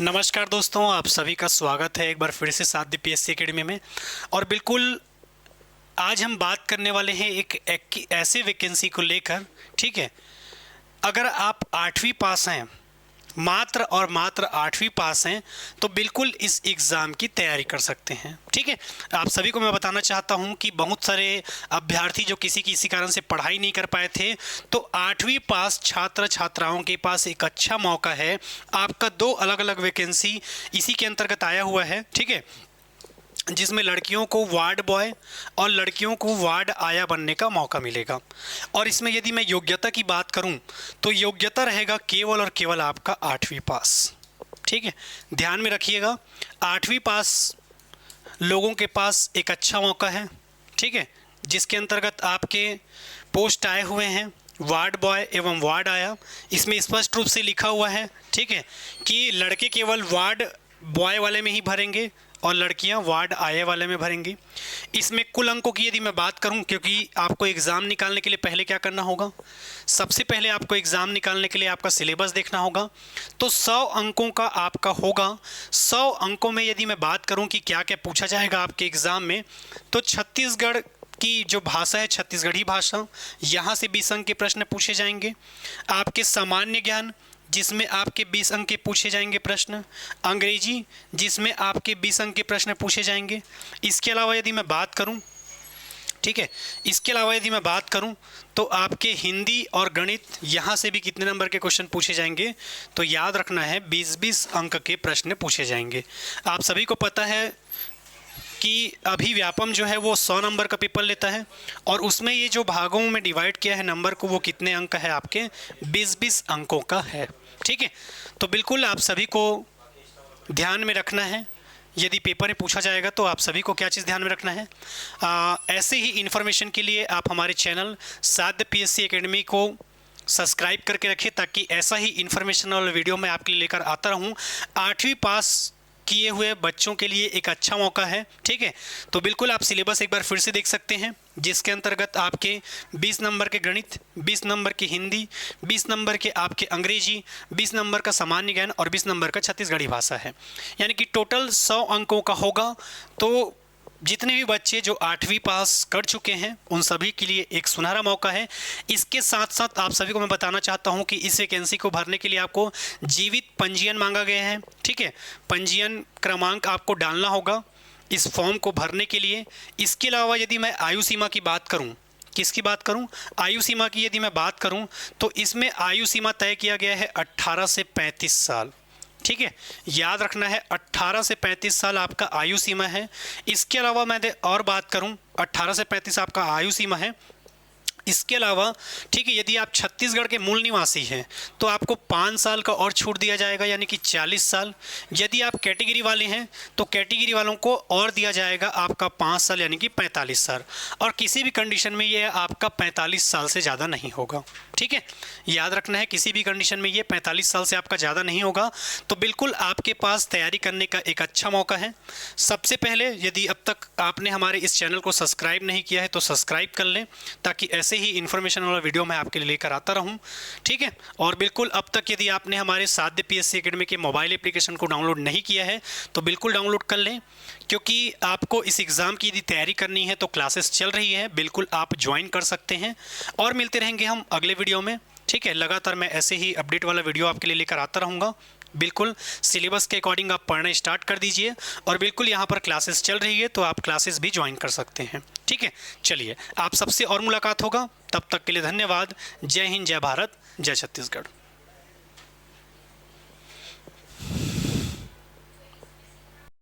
नमस्कार दोस्तों, आप सभी का स्वागत है एक बार फिर से साध्य पीएससी एकेडमी में। और बिल्कुल आज हम बात करने वाले हैं एक ऐसे वैकेंसी को लेकर। ठीक है, अगर आप 8वीं पास हैं, मात्र और मात्र 8वीं पास हैं, तो बिल्कुल इस एग्ज़ाम की तैयारी कर सकते हैं। ठीक है, आप सभी को मैं बताना चाहता हूं कि बहुत सारे अभ्यर्थी जो किसी कारण से पढ़ाई नहीं कर पाए थे, तो 8वीं पास छात्र छात्राओं के पास एक अच्छा मौका है। आपका 2 अलग अलग वैकेंसी इसी के अंतर्गत आया हुआ है। ठीक है, जिसमें लड़कियों को वार्ड बॉय और लड़कियों को वार्ड आया बनने का मौका मिलेगा। और इसमें यदि मैं योग्यता की बात करूं, तो योग्यता रहेगा केवल और केवल आपका 8वीं पास। ठीक है, ध्यान में रखिएगा, 8वीं पास लोगों के पास एक अच्छा मौका है। ठीक है, जिसके अंतर्गत आपके पोस्ट आए हुए हैं वार्ड बॉय एवं वार्ड आया। इसमें स्पष्ट रूप से लिखा हुआ है, ठीक है, कि लड़के केवल वार्ड बॉय वाले में ही भरेंगे और लड़कियां वार्ड आए वाले में भरेंगी। इसमें कुल अंकों की यदि मैं बात करूं, क्योंकि आपको एग्ज़ाम निकालने के लिए पहले क्या करना होगा, सबसे पहले आपको एग्ज़ाम निकालने के लिए आपका सिलेबस देखना होगा। तो 100 अंकों का आपका होगा। 100 अंकों में यदि मैं बात करूं कि क्या क्या पूछा जाएगा आपके एग्ज़ाम में, तो छत्तीसगढ़ की जो भाषा है, छत्तीसगढ़ी भाषा, यहाँ से 20 अंक के प्रश्न पूछे जाएंगे। आपके सामान्य ज्ञान, जिसमें आपके 20 अंक के पूछे जाएंगे प्रश्न। अंग्रेजी, जिसमें आपके 20 अंक के प्रश्न पूछे जाएंगे। इसके अलावा यदि मैं बात करूं, ठीक है, इसके अलावा यदि मैं बात करूं, तो आपके हिंदी और गणित, यहाँ से भी कितने नंबर के क्वेश्चन पूछे जाएंगे, तो याद रखना है 20-20 अंक के प्रश्न पूछे जाएंगे। आप सभी को पता है कि अभी व्यापम जो है वो 100 नंबर का पेपर लेता है, और उसमें ये जो भागों में डिवाइड किया है नंबर को, वो कितने अंक है आपके, 20-20 अंकों का है। ठीक है, तो बिल्कुल आप सभी को ध्यान में रखना है। यदि पेपर में पूछा जाएगा तो आप सभी को क्या चीज़ ध्यान में रखना है। ऐसे ही इन्फॉर्मेशन के लिए आप हमारे चैनल साध्य पीएससी एकेडमी को सब्सक्राइब करके रखें, ताकि ऐसा ही इन्फॉर्मेशन वाला वीडियो मैं आपके लिए लेकर आता रहूं। 8वीं पास किए हुए बच्चों के लिए एक अच्छा मौका है। ठीक है, तो बिल्कुल आप सिलेबस एक बार फिर से देख सकते हैं, जिसके अंतर्गत आपके 20 नंबर के गणित, 20 नंबर की हिंदी, 20 नंबर के आपके अंग्रेजी, 20 नंबर का सामान्य ज्ञान और 20 नंबर का छत्तीसगढ़ी भाषा है। यानी कि टोटल 100 अंकों का होगा। तो जितने भी बच्चे जो 8वीं पास कर चुके हैं, उन सभी के लिए एक सुनहरा मौका है। इसके साथ साथ आप सभी को मैं बताना चाहता हूं कि इस वैकेंसी को भरने के लिए आपको जीवित पंजीयन मांगा गया है। ठीक है, पंजीयन क्रमांक आपको डालना होगा इस फॉर्म को भरने के लिए। इसके अलावा यदि मैं आयु सीमा की बात करूं, किसकी बात करूं, आयु सीमा की यदि मैं बात करूं, तो इसमें आयु सीमा तय किया गया है 18 से 35 साल। ठीक है, याद रखना है 18 से 35 साल आपका आयु सीमा है। इसके अलावा मैं और बात करूं, 18 से 35 आपका आयु सीमा है। इसके अलावा, ठीक है, यदि आप छत्तीसगढ़ के मूल निवासी हैं, तो आपको 5 साल का और छूट दिया जाएगा, यानी कि 40 साल। यदि आप कैटेगरी वाले हैं, तो कैटेगरी वालों को और दिया जाएगा आपका 5 साल, यानी कि 45 साल। और किसी भी कंडीशन में ये आपका 45 साल से ज़्यादा नहीं होगा। ठीक है, याद रखना है, किसी भी कंडीशन में ये 45 साल से आपका ज़्यादा नहीं होगा। तो बिल्कुल आपके पास तैयारी करने का एक अच्छा मौका है। सबसे पहले, यदि अब तक आपने हमारे इस चैनल को सब्सक्राइब नहीं किया है, तो सब्सक्राइब कर लें, ताकि ऐसे ही इन्फॉर्मेशन वाला वीडियो मैं आपके लिए लेकर आता रहूं। ठीक है, और बिल्कुल अब तक यदि आपने हमारे साध्य पीएससी एकेडमी के मोबाइल एप्लीकेशन को डाउनलोड नहीं किया है, तो बिल्कुल डाउनलोड कर लें, क्योंकि आपको इस एग्ज़ाम की यदि तैयारी करनी है तो क्लासेस चल रही है, बिल्कुल आप ज्वाइन कर सकते हैं। और मिलते रहेंगे हम अगले वीडियो में। ठीक है, लगातार मैं ऐसे ही अपडेट वाला वीडियो आपके लिए लेकर आता रहूँगा। बिल्कुल सिलेबस के अकॉर्डिंग आप पढ़ना स्टार्ट कर दीजिए, और बिल्कुल यहाँ पर क्लासेस चल रही है, तो आप क्लासेस भी ज्वाइन कर सकते हैं। ठीक है, चलिए, आप सबसे और मुलाकात होगा। तब तक के लिए धन्यवाद। जय हिंद, जय भारत, जय छत्तीसगढ़।